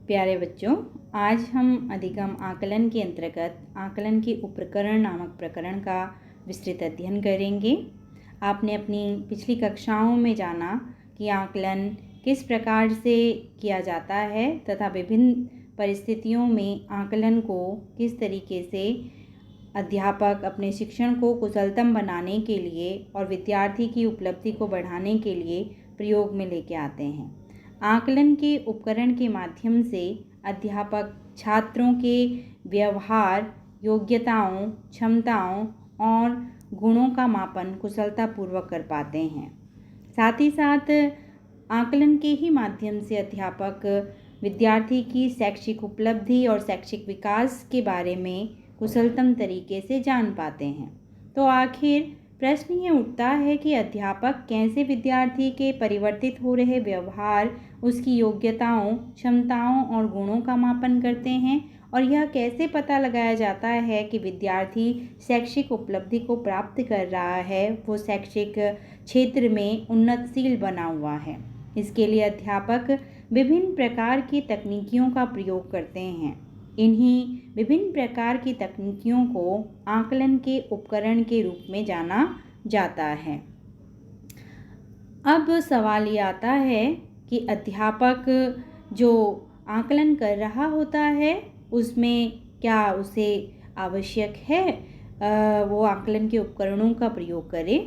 प्यारे बच्चों, आज हम अधिगम आकलन के अंतर्गत आकलन के उपप्रकरण नामक प्रकरण का विस्तृत अध्ययन करेंगे। आपने अपनी पिछली कक्षाओं में जाना कि आकलन किस प्रकार से किया जाता है तथा विभिन्न परिस्थितियों में आकलन को किस तरीके से अध्यापक अपने शिक्षण को कुशलतम बनाने के लिए और विद्यार्थी की उपलब्धि को बढ़ाने के लिए प्रयोग में लेके आते हैं। आकलन के उपकरण के माध्यम से अध्यापक छात्रों के व्यवहार, योग्यताओं, क्षमताओं और गुणों का मापन कुशलतापूर्वक कर पाते हैं। साथ ही साथ आकलन के ही माध्यम से अध्यापक विद्यार्थी की शैक्षिक उपलब्धि और शैक्षिक विकास के बारे में कुशलतम तरीके से जान पाते हैं। तो आखिर प्रश्न ये उठता है कि अध्यापक कैसे विद्यार्थी के परिवर्तित हो रहे व्यवहार, उसकी योग्यताओं, क्षमताओं और गुणों का मापन करते हैं और यह कैसे पता लगाया जाता है कि विद्यार्थी शैक्षिक उपलब्धि को प्राप्त कर रहा है, वो शैक्षिक क्षेत्र में उन्नतशील बना हुआ है। इसके लिए अध्यापक विभिन्न प्रकार की तकनीकियों का प्रयोग करते हैं। इन्हीं विभिन्न प्रकार की तकनीकियों को आकलन के उपकरण के रूप में जाना जाता है। अब सवाल ये आता है कि अध्यापक जो आकलन कर रहा होता है उसमें क्या उसे आवश्यक है वो आकलन के उपकरणों का प्रयोग करे?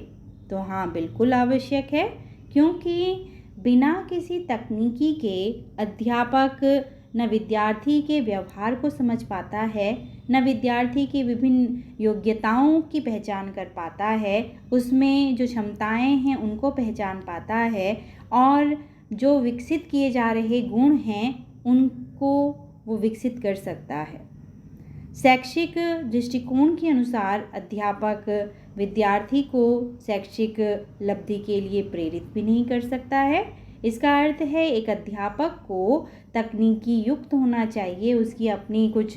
तो हाँ, बिल्कुल आवश्यक है, क्योंकि बिना किसी तकनीकी के अध्यापक न विद्यार्थी के व्यवहार को समझ पाता है, न विद्यार्थी की विभिन्न योग्यताओं की पहचान कर पाता है, उसमें जो क्षमताएं हैं उनको पहचान पाता है और जो विकसित किए जा रहे गुण हैं उनको वो विकसित कर सकता है। शैक्षिक दृष्टिकोण के अनुसार अध्यापक विद्यार्थी को शैक्षिक लब्धि के लिए प्रेरित भी नहीं कर सकता है। इसका अर्थ है एक अध्यापक को तकनीकी युक्त होना चाहिए, उसकी अपनी कुछ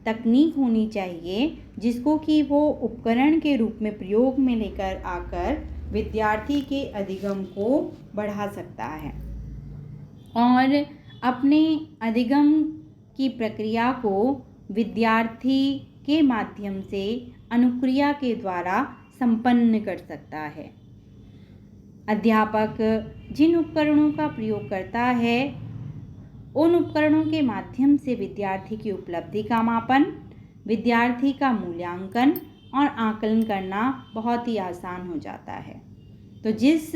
तकनीक होनी चाहिए जिसको कि वो उपकरण के रूप में प्रयोग में लेकर आकर विद्यार्थी के अधिगम को बढ़ा सकता है और अपने अधिगम की प्रक्रिया को विद्यार्थी के माध्यम से अनुक्रिया के द्वारा संपन्न कर सकता है। अध्यापक जिन उपकरणों का प्रयोग करता है उन उपकरणों के माध्यम से विद्यार्थी की उपलब्धि का मापन, विद्यार्थी का मूल्यांकन और आकलन करना बहुत ही आसान हो जाता है। तो जिस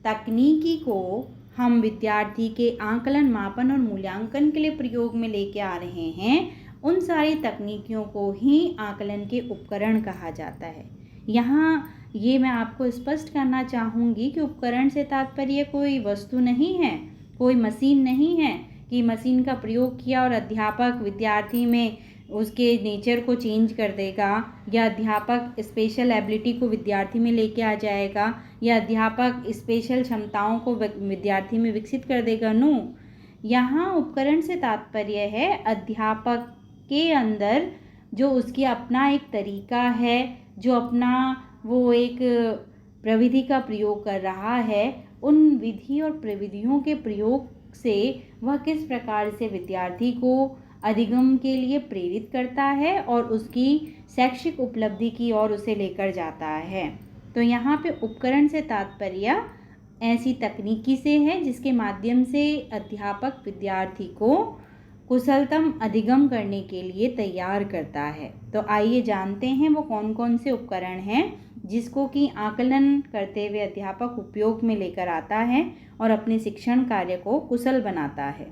तकनीकी को हम विद्यार्थी के आकलन, मापन और मूल्यांकन के लिए प्रयोग में लेके आ रहे हैं, उन सारी तकनीकियों को ही आकलन के उपकरण कहा जाता है। यहाँ ये मैं आपको स्पष्ट करना चाहूँगी कि उपकरण से तात्पर्य कोई वस्तु नहीं है, कोई मशीन नहीं है कि मशीन का प्रयोग किया और अध्यापक विद्यार्थी में उसके नेचर को चेंज कर देगा, या अध्यापक स्पेशल एबिलिटी को विद्यार्थी में लेके आ जाएगा, या अध्यापक स्पेशल क्षमताओं को विद्यार्थी में विकसित कर देगा। नो, यहाँ उपकरण से तात्पर्य है अध्यापक के अंदर जो उसकी अपना एक तरीका है, जो अपना वो एक प्रविधि का प्रयोग कर रहा है, उन विधि और प्रविधियों के प्रयोग से वह किस प्रकार से विद्यार्थी को अधिगम के लिए प्रेरित करता है और उसकी शैक्षिक उपलब्धि की ओर उसे लेकर जाता है। तो यहाँ पे उपकरण से तात्पर्य ऐसी तकनीकी से है जिसके माध्यम से अध्यापक विद्यार्थी को कुशलतम अधिगम करने के लिए तैयार करता है। तो आइए जानते हैं वो कौन कौन से उपकरण हैं जिसको कि आकलन करते हुए अध्यापक उपयोग में लेकर आता है और अपने शिक्षण कार्य को कुशल बनाता है।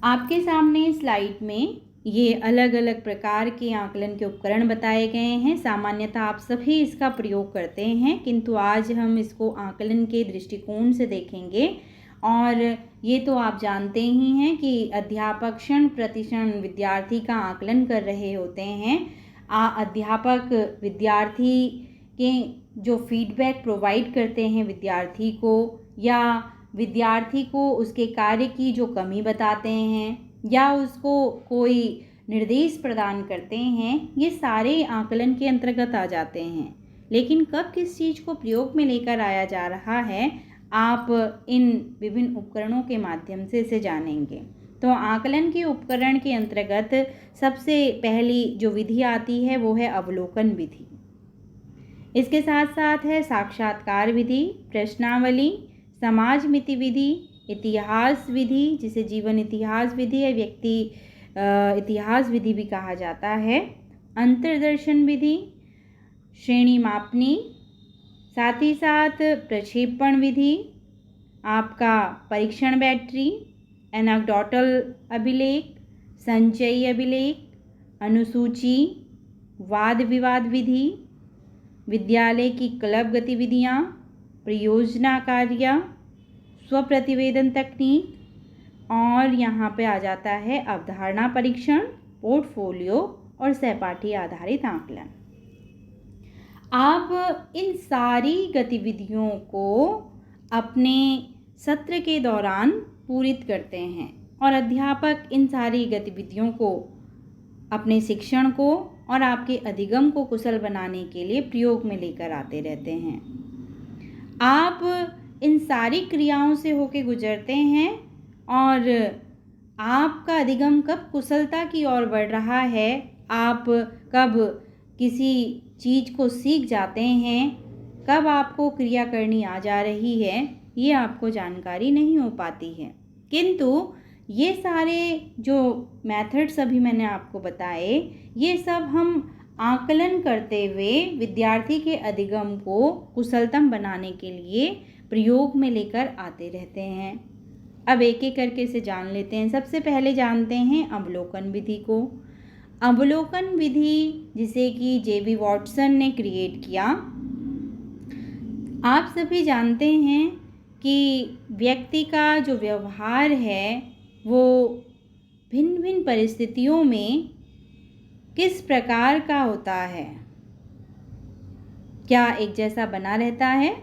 आपके सामने स्लाइड में ये अलग अलग प्रकार के आकलन के उपकरण बताए गए हैं। सामान्यतः आप सभी इसका प्रयोग करते हैं, किंतु आज हम इसको आकलन के दृष्टिकोण से देखेंगे। और ये तो आप जानते ही हैं कि अध्यापक क्षण प्रतिक्षण विद्यार्थी का आकलन कर रहे होते हैं। अध्यापक विद्यार्थी के जो फीडबैक प्रोवाइड करते हैं विद्यार्थी को, या विद्यार्थी को उसके कार्य की जो कमी बताते हैं, या उसको कोई निर्देश प्रदान करते हैं, ये सारे आकलन के अंतर्गत आ जाते हैं। लेकिन कब किस चीज़ को प्रयोग में लेकर आया जा रहा है, आप इन विभिन्न उपकरणों के माध्यम से इसे जानेंगे। तो आकलन के उपकरण के अंतर्गत सबसे पहली जो विधि आती है वो है अवलोकन विधि। इसके साथ साथ है साक्षात्कार विधि, प्रश्नावली, समाज मिति विधि, इतिहास विधि जिसे जीवन इतिहास विधि या व्यक्ति इतिहास विधि भी कहा जाता है, अंतर्दर्शन विधि, श्रेणी मापनी, साथ ही साथ प्रक्षेपण विधि, आपका परीक्षण बैटरी, एनेक्डोटल अभिलेख, संचयी अभिलेख, अनुसूची, वाद विवाद विधि, विद्यालय की क्लब गतिविधियाँ, परियोजना कार्य, स्वप्रतिवेदन तकनीक, और यहाँ पे आ जाता है अवधारणा परीक्षण, पोर्टफोलियो और सहपाठी आधारित आकलन। आप इन सारी गतिविधियों को अपने सत्र के दौरान पूरित करते हैं और अध्यापक इन सारी गतिविधियों को अपने शिक्षण को और आपके अधिगम को कुशल बनाने के लिए प्रयोग में लेकर आते रहते हैं। आप इन सारी क्रियाओं से होकर गुजरते हैं और आपका अधिगम कब कुशलता की ओर बढ़ रहा है, आप कब किसी चीज़ को सीख जाते हैं, कब आपको क्रिया करनी आ जा रही है, ये आपको जानकारी नहीं हो पाती है। किंतु ये सारे जो मेथड्स अभी मैंने आपको बताए, ये सब हम आकलन करते हुए विद्यार्थी के अधिगम को कुशलतम बनाने के लिए प्रयोग में लेकर आते रहते हैं। अब एक एक करके इसे जान लेते हैं। सबसे पहले जानते हैं अवलोकन विधि को। अवलोकन विधि जिसे कि जे.बी. वॉटसन ने क्रिएट किया। आप सभी जानते हैं कि व्यक्ति का जो व्यवहार है वो भिन्न भिन्न परिस्थितियों में किस प्रकार का होता है। क्या एक जैसा बना रहता है?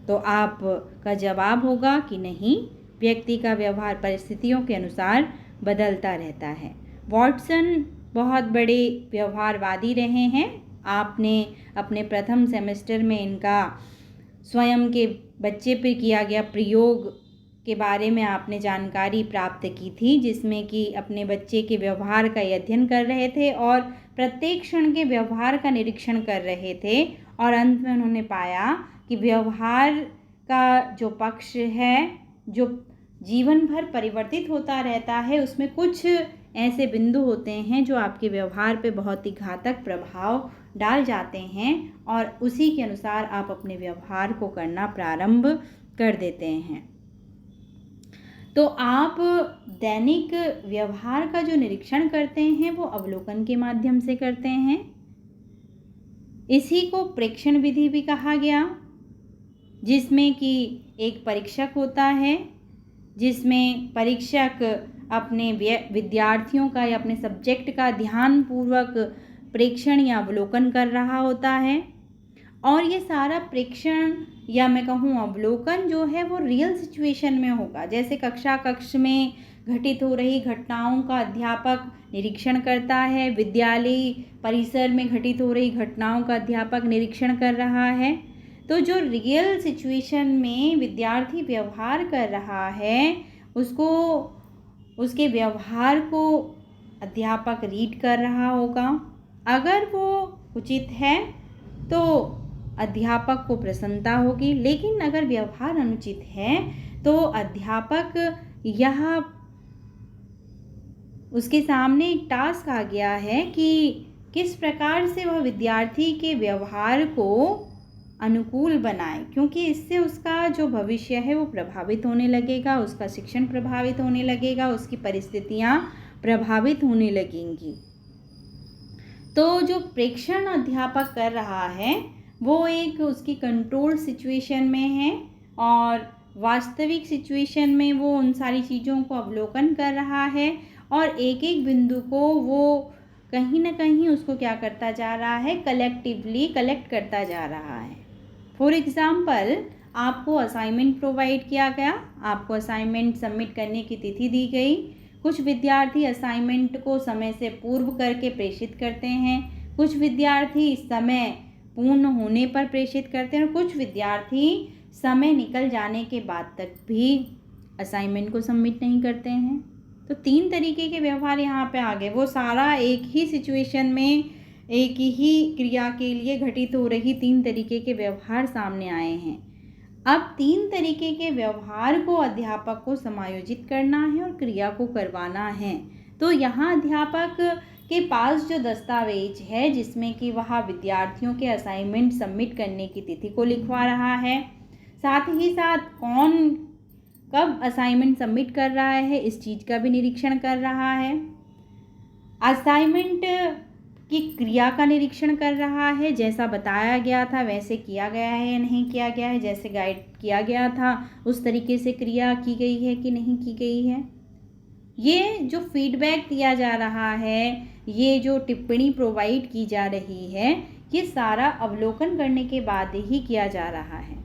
तो आपका जवाब होगा कि नहीं, व्यक्ति का व्यवहार परिस्थितियों के अनुसार बदलता रहता है। वॉटसन बहुत बड़े व्यवहारवादी रहे हैं। आपने अपने प्रथम सेमेस्टर में इनका स्वयं के बच्चे पर किया गया प्रयोग के बारे में आपने जानकारी प्राप्त की थी, जिसमें कि अपने बच्चे के व्यवहार का अध्ययन कर रहे थे और प्रत्येक क्षण के व्यवहार का निरीक्षण कर रहे थे और अंत में उन्होंने पाया कि व्यवहार का जो पक्ष है जो जीवन भर परिवर्तित होता रहता है, उसमें कुछ ऐसे बिंदु होते हैं जो आपके व्यवहार पे बहुत ही घातक प्रभाव डाल जाते हैं और उसी के अनुसार आप अपने व्यवहार को करना प्रारंभ कर देते हैं। तो आप दैनिक व्यवहार का जो निरीक्षण करते हैं वो अवलोकन के माध्यम से करते हैं। इसी को प्रेक्षण विधि भी कहा गया, जिसमें कि एक परीक्षक होता है, जिसमें परीक्षक अपने विद्यार्थियों का या अपने सब्जेक्ट का ध्यानपूर्वक प्रेक्षण या अवलोकन कर रहा होता है। और ये सारा प्रेक्षण या मैं कहूँ अवलोकन जो है वो रियल सिचुएशन में होगा। जैसे कक्ष में घटित हो रही घटनाओं का अध्यापक निरीक्षण करता है, विद्यालय परिसर में घटित हो रही घटनाओं का अध्यापक निरीक्षण कर रहा है। तो जो रियल सिचुएशन में विद्यार्थी व्यवहार कर रहा है, उसको उसके व्यवहार को अध्यापक रीड कर रहा होगा। अगर वो उचित है तो अध्यापक को प्रसन्नता होगी, लेकिन अगर व्यवहार अनुचित है तो अध्यापक यह उसके सामने एक टास्क आ गया है कि किस प्रकार से वह विद्यार्थी के व्यवहार को अनुकूल बनाए, क्योंकि इससे उसका जो भविष्य है वो प्रभावित होने लगेगा, उसका शिक्षण प्रभावित होने लगेगा, उसकी परिस्थितियाँ प्रभावित होने लगेंगी। तो जो प्रेक्षण अध्यापक कर रहा है वो एक उसकी कंट्रोल सिचुएशन में है और वास्तविक सिचुएशन में वो उन सारी चीज़ों को अवलोकन कर रहा है और एक एक बिंदु को वो कहीं ना कहीं उसको क्या करता जा रहा है, कलेक्टिवली कलेक्ट करता जा रहा है। फॉर एग्ज़ाम्पल, आपको असाइनमेंट प्रोवाइड किया गया, आपको असाइनमेंट सबमिट करने की तिथि दी गई। कुछ विद्यार्थी असाइनमेंट को समय से पूर्व करके प्रेषित करते हैं, कुछ विद्यार्थी समय पूर्ण होने पर प्रेषित करते हैं और कुछ विद्यार्थी समय निकल जाने के बाद तक भी असाइनमेंट को सबमिट नहीं करते हैं। तो 3 तरीके के व्यवहार यहाँ पे आ गए। वो सारा एक ही सिचुएशन में एक ही क्रिया के लिए घटित हो रही 3 तरीके के व्यवहार सामने आए हैं। अब 3 तरीके के व्यवहार को अध्यापक को समायोजित करना है और क्रिया को करवाना है। तो यहाँ अध्यापक के पास जो दस्तावेज है जिसमें कि वह विद्यार्थियों के असाइनमेंट सबमिट करने की तिथि को लिखवा रहा है, साथ ही साथ कौन कब असाइनमेंट सबमिट कर रहा है इस चीज़ का भी निरीक्षण कर रहा है, असाइनमेंट की क्रिया का निरीक्षण कर रहा है, जैसा बताया गया था वैसे किया गया है या नहीं किया गया है, जैसे गाइड किया गया था उस तरीके से क्रिया की गई है कि नहीं की गई है। ये जो फीडबैक दिया जा रहा है, ये जो टिप्पणी प्रोवाइड की जा रही है, ये सारा अवलोकन करने के बाद ही किया जा रहा है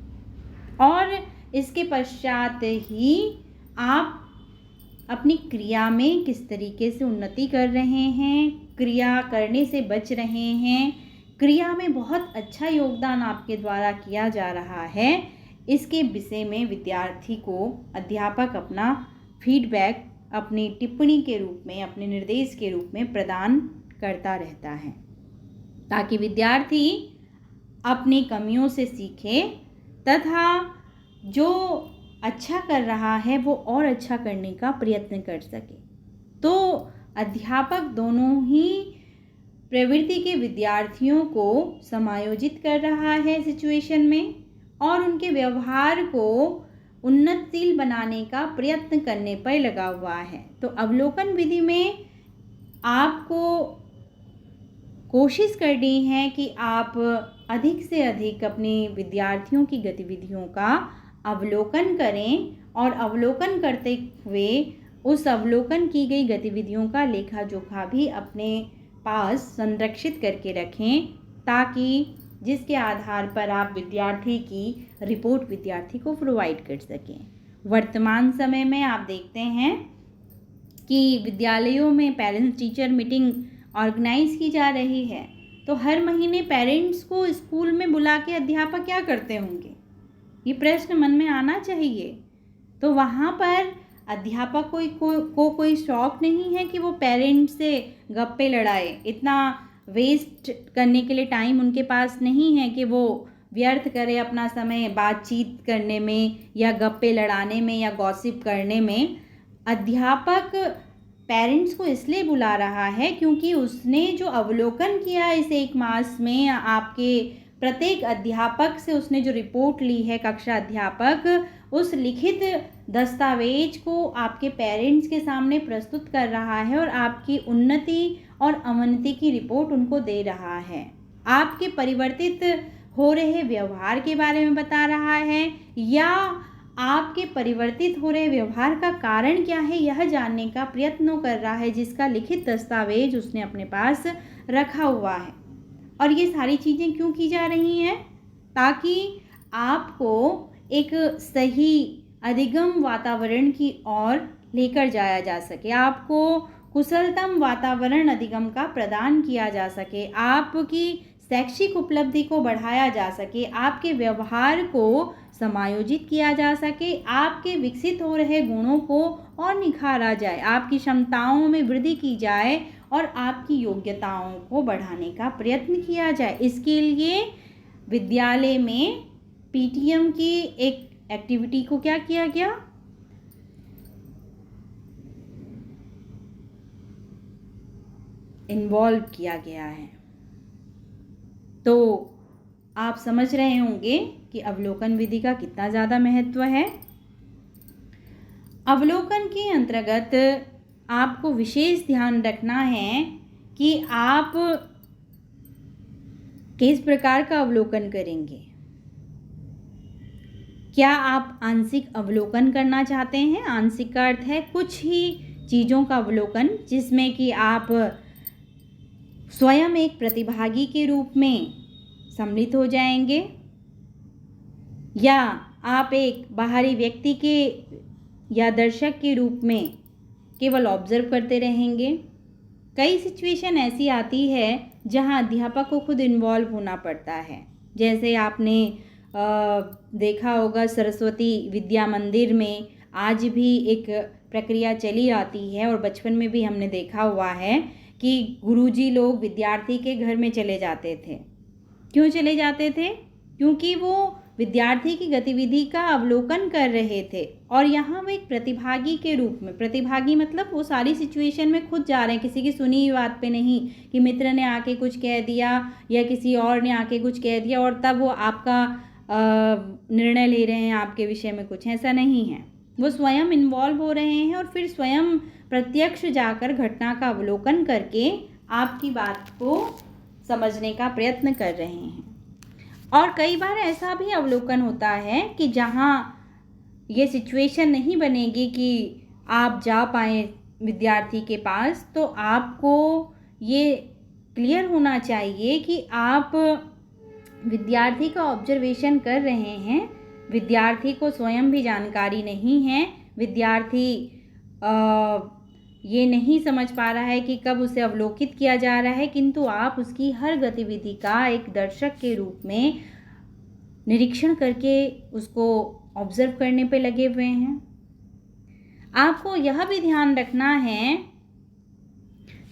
और इसके पश्चात ही आप अपनी क्रिया में किस तरीके से उन्नति कर रहे हैं, क्रिया करने से बच रहे हैं, क्रिया में बहुत अच्छा योगदान आपके द्वारा किया जा रहा है, इसके विषय में विद्यार्थी को अध्यापक अपना फीडबैक अपनी टिप्पणी के रूप में, अपने निर्देश के रूप में प्रदान करता रहता है ताकि विद्यार्थी अपनी कमियों से सीखे तथा जो अच्छा कर रहा है वो और अच्छा करने का प्रयत्न कर सके। तो अध्यापक दोनों ही प्रवृत्ति के विद्यार्थियों को समायोजित कर रहा है सिचुएशन में और उनके व्यवहार को उन्नतशील बनाने का प्रयत्न करने पर लगा हुआ है। तो अवलोकन विधि में आपको कोशिश करनी है कि आप अधिक से अधिक अपने विद्यार्थियों की गतिविधियों का अवलोकन करें और अवलोकन करते हुए उस अवलोकन की गई गतिविधियों का लेखा जोखा भी अपने पास संरक्षित करके रखें ताकि जिसके आधार पर आप विद्यार्थी की रिपोर्ट विद्यार्थी को प्रोवाइड कर सकें। वर्तमान समय में आप देखते हैं कि विद्यालयों में पेरेंट्स टीचर मीटिंग ऑर्गेनाइज की जा रही है, तो हर महीने पेरेंट्स को स्कूल में बुला के अध्यापक क्या करते होंगे, ये प्रश्न मन में आना चाहिए। तो वहाँ पर अध्यापक को कोई शौक नहीं है कि वो पेरेंट्स से गप्पे लड़ाए, इतना वेस्ट करने के लिए टाइम उनके पास नहीं है कि वो व्यर्थ करे अपना समय बातचीत करने में या गप्पे लड़ाने में या गॉसिप करने में। अध्यापक पेरेंट्स को इसलिए बुला रहा है क्योंकि उसने जो अवलोकन किया इस 1 मास में आपके प्रत्येक अध्यापक से उसने जो रिपोर्ट ली है, कक्षा अध्यापक उस लिखित दस्तावेज को आपके पेरेंट्स के सामने प्रस्तुत कर रहा है और आपकी उन्नति और अवनति की रिपोर्ट उनको दे रहा है, आपके परिवर्तित हो रहे व्यवहार के बारे में बता रहा है या आपके परिवर्तित हो रहे व्यवहार का कारण क्या है यह जानने का प्रयत्न कर रहा है, जिसका लिखित दस्तावेज उसने अपने पास रखा हुआ है। और ये सारी चीज़ें क्यों की जा रही हैं? ताकि आपको एक सही अधिगम वातावरण की ओर लेकर जाया जा सके, आपको कुशलतम वातावरण अधिगम का प्रदान किया जा सके, आपकी शैक्षिक उपलब्धि को बढ़ाया जा सके, आपके व्यवहार को समायोजित किया जा सके, आपके विकसित हो रहे गुणों को और निखारा जाए, आपकी क्षमताओं में वृद्धि की जाए और आपकी योग्यताओं को बढ़ाने का प्रयत्न किया जाए। इसके लिए विद्यालय में पीटीएम की एक एक्टिविटी को क्या किया गया, इन्वॉल्व किया गया है। तो आप समझ रहे होंगे कि अवलोकन विधि का कितना ज़्यादा महत्व है। अवलोकन के अंतर्गत आपको विशेष ध्यान रखना है कि आप किस प्रकार का अवलोकन करेंगे। क्या आप आंशिक अवलोकन करना चाहते हैं? आंशिक का अर्थ है कुछ ही चीज़ों का अवलोकन जिसमें कि आप स्वयं एक प्रतिभागी के रूप में सम्मिलित हो जाएंगे, या आप एक बाहरी व्यक्ति के या दर्शक के रूप में केवल ऑब्जर्व करते रहेंगे। कई सिचुएशन ऐसी आती है जहां अध्यापक को खुद इन्वॉल्व होना पड़ता है। जैसे आपने देखा होगा सरस्वती विद्या मंदिर में आज भी एक प्रक्रिया चली आती है और बचपन में भी हमने देखा हुआ है कि गुरुजी लोग विद्यार्थी के घर में चले जाते थे। क्यों चले जाते थे? क्योंकि वो विद्यार्थी की गतिविधि का अवलोकन कर रहे थे और यहाँ वो एक प्रतिभागी के रूप में, प्रतिभागी मतलब वो सारी सिचुएशन में खुद जा रहे हैं, किसी की सुनी हुई बात पे नहीं कि मित्र ने आके कुछ कह दिया या किसी और ने आके कुछ कह दिया और तब वो आपका निर्णय ले रहे हैं आपके विषय में, कुछ ऐसा नहीं है। वो स्वयं इन्वॉल्व हो रहे हैं और फिर स्वयं प्रत्यक्ष जाकर घटना का अवलोकन करके आपकी बात को समझने का प्रयत्न कर रहे हैं। और कई बार ऐसा भी अवलोकन होता है कि जहाँ ये सिचुएशन नहीं बनेगी कि आप जा पाएँ विद्यार्थी के पास, तो आपको ये क्लियर होना चाहिए कि आप विद्यार्थी का ऑब्जर्वेशन कर रहे हैं। विद्यार्थी को स्वयं भी जानकारी नहीं है, विद्यार्थी ये नहीं समझ पा रहा है कि कब उसे अवलोकित किया जा रहा है, किंतु आप उसकी हर गतिविधि का एक दर्शक के रूप में निरीक्षण करके उसको ऑब्जर्व करने पे लगे हुए हैं। आपको यह भी ध्यान रखना है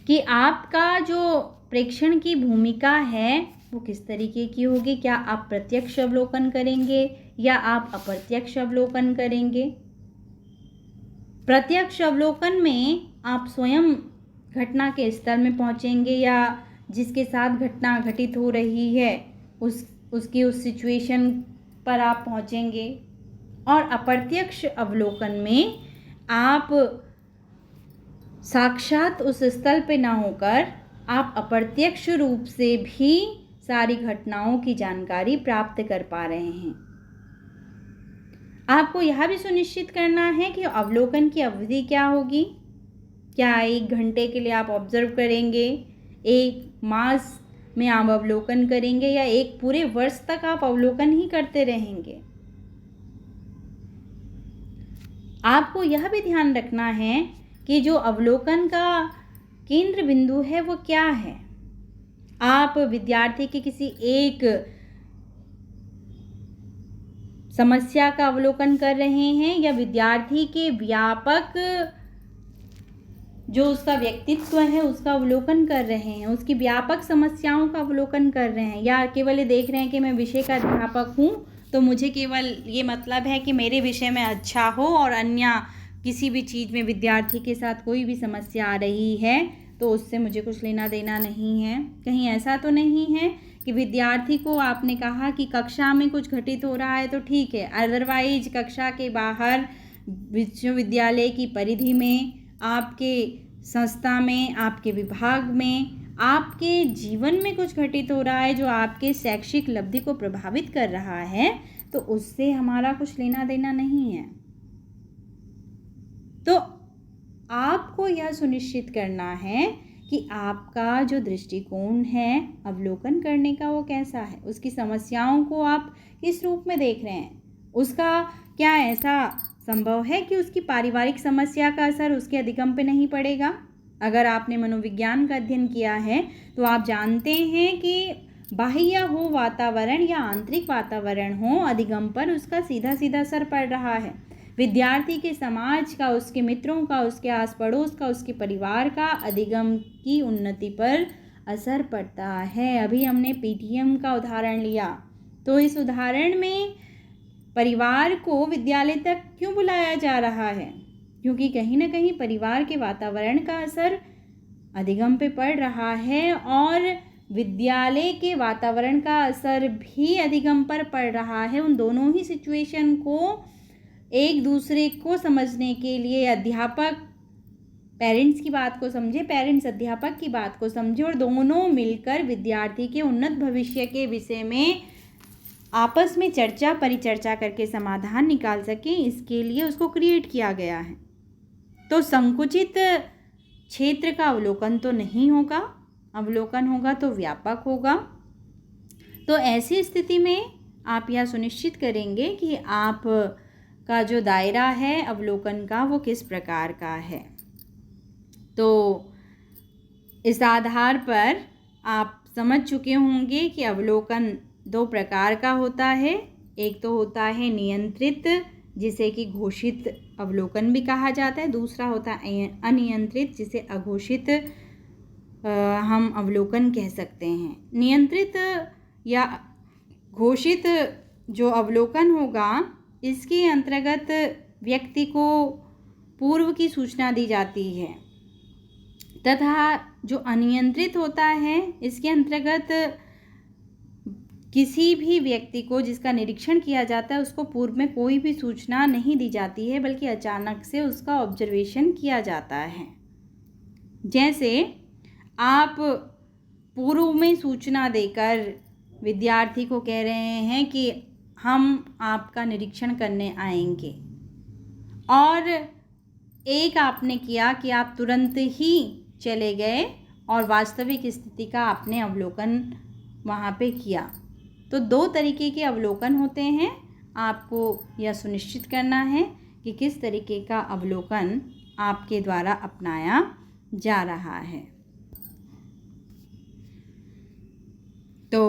कि आपका जो प्रेक्षण की भूमिका है वो किस तरीके की होगी। क्या आप प्रत्यक्ष अवलोकन करेंगे या आप अप्रत्यक्ष अवलोकन करेंगे? प्रत्यक्ष अवलोकन में आप स्वयं घटना के स्तर में पहुंचेंगे या जिसके साथ घटना घटित हो रही है उसकी उस सिचुएशन पर आप पहुंचेंगे। और अप्रत्यक्ष अवलोकन में आप साक्षात उस स्थल पे ना होकर आप अप्रत्यक्ष रूप से भी सारी घटनाओं की जानकारी प्राप्त कर पा रहे हैं। आपको यह भी सुनिश्चित करना है कि अवलोकन की अवधि क्या होगी। क्या 1 घंटे के लिए आप ऑब्जर्व करेंगे, 1 मास में आप अवलोकन करेंगे या 1 पूरे वर्ष तक आप अवलोकन ही करते रहेंगे। आपको यह भी ध्यान रखना है कि जो अवलोकन का केंद्र बिंदु है वो क्या है। आप विद्यार्थी के किसी एक समस्या का अवलोकन कर रहे हैं या विद्यार्थी के व्यापक जो उसका व्यक्तित्व है उसका अवलोकन कर रहे हैं, उसकी व्यापक समस्याओं का अवलोकन कर रहे हैं, या केवल ये देख रहे हैं कि मैं विषय का अध्यापक हूँ तो मुझे केवल ये मतलब है कि मेरे विषय में अच्छा हो और अन्य किसी भी चीज़ में विद्यार्थी के साथ कोई भी समस्या आ रही है तो उससे मुझे कुछ लेना देना नहीं है। कहीं ऐसा तो नहीं है कि विद्यार्थी को आपने कहा कि कक्षा में कुछ घटित हो रहा है तो ठीक है, अदरवाइज कक्षा के बाहर विश्वविद्यालय की परिधि में, आपके संस्था में, आपके विभाग में, आपके जीवन में कुछ घटित हो रहा है जो आपके शैक्षिक लब्धि को प्रभावित कर रहा है तो उससे हमारा कुछ लेना देना नहीं है। तो आपको यह सुनिश्चित करना है कि आपका जो दृष्टिकोण है अवलोकन करने का वो कैसा है, उसकी समस्याओं को आप किस रूप में देख रहे हैं। उसका क्या ऐसा संभव है कि उसकी पारिवारिक समस्या का असर उसके अधिगम पे नहीं पड़ेगा। अगर आपने मनोविज्ञान का अध्ययन किया है तो आप जानते हैं कि बाह्य हो वातावरण या आंतरिक वातावरण हो, अधिगम पर उसका सीधा सीधा असर पड़ रहा है। विद्यार्थी के समाज का, उसके मित्रों का, उसके आस पड़ोस का, उसके परिवार का अधिगम की उन्नति पर असर पड़ता है। अभी हमने पीटीएम का उदाहरण लिया तो इस उदाहरण में परिवार को विद्यालय तक क्यों बुलाया जा रहा है? क्योंकि कहीं ना कहीं परिवार के वातावरण का असर अधिगम पे पड़ रहा है और विद्यालय के वातावरण का असर भी अधिगम पर पड़ रहा है। उन दोनों ही सिचुएशन को एक दूसरे को समझने के लिए अध्यापक पेरेंट्स की बात को समझे, पेरेंट्स अध्यापक की बात को समझे और दोनों मिलकर विद्यार्थी के उन्नत भविष्य के विषय में आपस में चर्चा परिचर्चा करके समाधान निकाल सकें, इसके लिए उसको क्रिएट किया गया है। तो संकुचित क्षेत्र का अवलोकन तो नहीं होगा, अवलोकन होगा तो व्यापक होगा। तो ऐसी स्थिति में आप यह सुनिश्चित करेंगे कि आप का जो दायरा है अवलोकन का वो किस प्रकार का है। तो इस आधार पर आप समझ चुके होंगे कि अवलोकन दो प्रकार का होता है। एक तो होता है नियंत्रित, जिसे कि घोषित अवलोकन भी कहा जाता है। दूसरा होता है अनियंत्रित, जिसे अघोषित हम अवलोकन कह सकते हैं। नियंत्रित या घोषित जो अवलोकन होगा, इसके अंतर्गत व्यक्ति को पूर्व की सूचना दी जाती है, तथा जो अनियंत्रित होता है, इसके अंतर्गत किसी भी व्यक्ति को जिसका निरीक्षण किया जाता है उसको पूर्व में कोई भी सूचना नहीं दी जाती है, बल्कि अचानक से उसका ऑब्जर्वेशन किया जाता है। जैसे आप पूर्व में सूचना देकर विद्यार्थी को कह रहे हैं कि हम आपका निरीक्षण करने आएंगे, और एक आपने किया कि आप तुरंत ही चले गए और वास्तविक स्थिति का आपने अवलोकन वहाँ पे किया। तो दो तरीके के अवलोकन होते हैं। आपको यह सुनिश्चित करना है कि किस तरीके का अवलोकन आपके द्वारा अपनाया जा रहा है। तो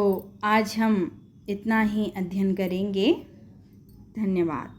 आज हम इतना ही अध्ययन करेंगे। धन्यवाद।